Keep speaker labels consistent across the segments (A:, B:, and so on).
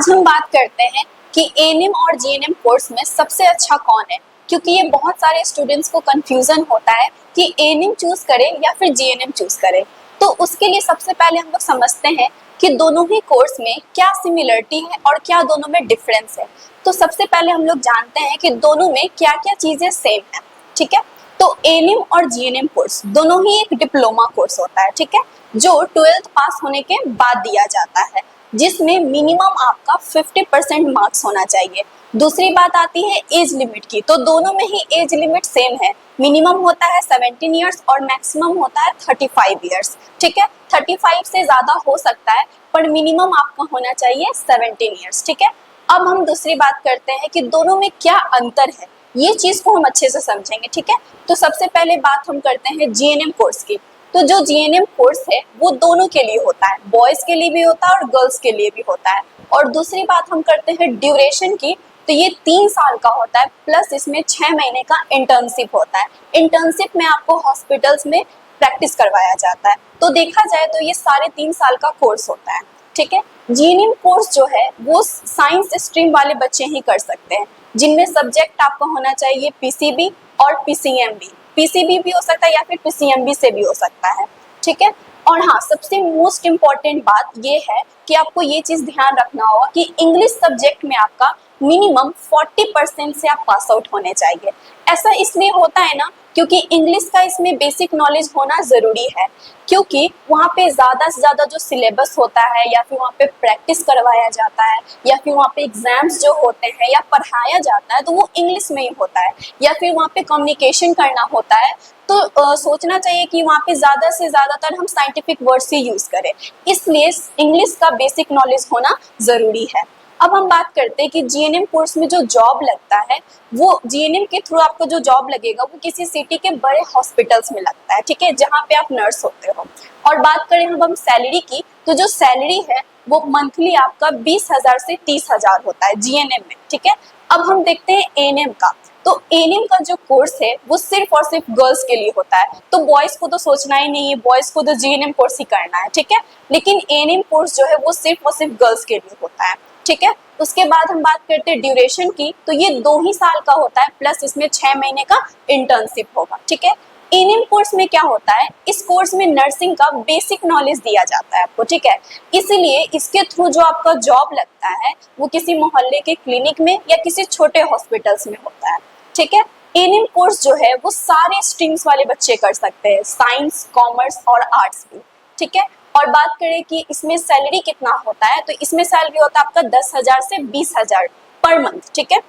A: आज हम बात करते हैं कि एएनएम और जीएनएम कोर्स में सबसे अच्छा कौन है, क्योंकि ये बहुत सारे स्टूडेंट्स को कंफ्यूजन होता है कि एएनएम चूज करें या फिर जीएनएम चूज करें। तो उसके लिए सबसे पहले हम लोग समझते हैं कि दोनों ही कोर्स में क्या सिमिलरिटी है और क्या दोनों में डिफरेंस है। तो सबसे पहले हम लोग जानते हैं कि दोनों में क्या क्या चीजें सेम है। ठीक है, तो एएनएम और जीएनएम कोर्स दोनों ही एक डिप्लोमा कोर्स होता है, ठीक है, जो 12th पास होने के बाद दिया जाता है, जिसमें मिनिमम आपका 50% मार्क्स होना चाहिए। दूसरी बात आती है एज लिमिट की, तो दोनों में ही एज लिमिट सेम है। मिनिमम होता है 17 ईयर्स और मैक्सिमम होता है 35 ईयर्स। ठीक है, 35 से ज्यादा हो सकता है पर मिनिमम आपका होना चाहिए 17 ईयर्स। ठीक है, अब हम दूसरी बात करते हैं कि दोनों में क्या अंतर है, ये चीज को हम अच्छे से समझेंगे। ठीक है, तो सबसे पहले बात हम करते हैं जीएनएम कोर्स की। तो जो जीएनएम कोर्स है वो दोनों के लिए होता है, बॉयज के लिए भी होता है और गर्ल्स के लिए भी होता है। और दूसरी बात हम करते हैं ड्यूरेशन की, तो ये 3 साल का होता है, प्लस इसमें 6 महीने का इंटर्नशिप होता है। इंटर्नशिप में आपको हॉस्पिटल्स में प्रैक्टिस करवाया जाता है। तो देखा जाए तो ये 3.5 साल का कोर्स होता है। ठीक है, जीएनएम कोर्स जो है वो साइंस स्ट्रीम वाले बच्चे ही कर सकते हैं, जिनमें सब्जेक्ट आपका होना चाहिए पीसीबी और पीसीएमबी। पीसीबी भी हो सकता है या फिर पीसीएमबी से भी हो सकता है। ठीक है, और हाँ, सबसे मोस्ट इम्पॉर्टेंट बात ये है कि आपको ये चीज ध्यान रखना होगा कि इंग्लिश सब्जेक्ट में आपका मिनिमम 40% से आप पास आउट होने चाहिए। ऐसा इसलिए होता है ना क्योंकि इंग्लिश का इसमें बेसिक नॉलेज होना जरूरी है, क्योंकि वहाँ पे ज्यादा से ज्यादा जो सिलेबस होता है या फिर वहाँ पे प्रैक्टिस करवाया जाता है या फिर वहाँ पे एग्जाम्स जो होते हैं या पढ़ाया जाता है तो वो इंग्लिश में ही होता है, या फिर वहाँ पे कम्युनिकेशन करना होता है। तो सोचना चाहिए कि वहाँ पे ज्यादा से ज्यादातर हम साइंटिफिक वर्ड्स ही यूज करें, इसलिए इंग्लिश का बेसिक नॉलेज होना जरूरी है। अब हम बात करते हैं कि जीएनएम कोर्स में जो जॉब लगता है, वो जीएनएम के थ्रू आपको जो जॉब लगेगा वो किसी सिटी के बड़े हॉस्पिटल्स में लगता है। ठीक है, जहाँ पे आप नर्स होते हो। और बात करें हम सैलरी की, तो जो सैलरी है वो मंथली आपका 20,000 से 30,000 होता है जीएनएम में। ठीक है, अब हम देखते हैं एएनएम का। तो एएनएम का जो कोर्स है वो सिर्फ और सिर्फ गर्ल्स के लिए होता है, तो बॉयज को तो सोचना ही नहीं है, बॉयज को तो जीएनएम कोर्स ही करना है। ठीक है, लेकिन एएनएम कोर्स जो है वो सिर्फ और सिर्फ गर्ल्स के लिए होता है। ठीक है, उसके बाद हम बात करते हैं ड्यूरेशन की, तो ये 2 ही साल का होता है, प्लस इसमें 6 महीने का इंटर्नशिप होगा। ठीक है, एएनएम कोर्स में क्या होता है, इस कोर्स में नर्सिंग का बेसिक नॉलेज दिया जाता है आपको। ठीक है, इसीलिए इसके थ्रू जो आपका जॉब लगता है वो किसी मोहल्ले के क्लिनिक में या किसी छोटे हॉस्पिटल्स में होता है। ठीक है, एएनएम कोर्स जो है वो सारे स्ट्रीम्स वाले बच्चे कर सकते हैं, साइंस, कॉमर्स और आर्ट्स भी। ठीक है, और बात करें कि इसमें सैलरी कितना होता है, तो इसमें सैलरी होता है आपका 10,000 से 20,000 पर मंथ। ठीक है,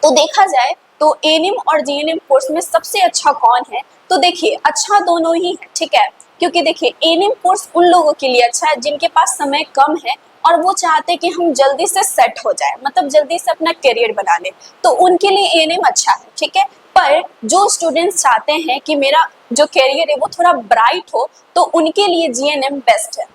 A: तो देखा जाए तो एएनएम और जीएनएम कोर्स में सबसे अच्छा कौन है, तो देखिए अच्छा दोनों ही है। ठीक है, क्योंकि देखिए एएनएम कोर्स उन लोगों के लिए अच्छा है जिनके पास समय कम है और वो चाहते हैं कि हम जल्दी से सेट हो जाए, मतलब जल्दी से अपना करियर बना ले, तो उनके लिए एएनएम अच्छा है। ठीक है, पर जो स्टूडेंट्स चाहते हैं कि मेरा जो करियर है वो थोड़ा ब्राइट हो, तो उनके लिए जीएनएम बेस्ट है।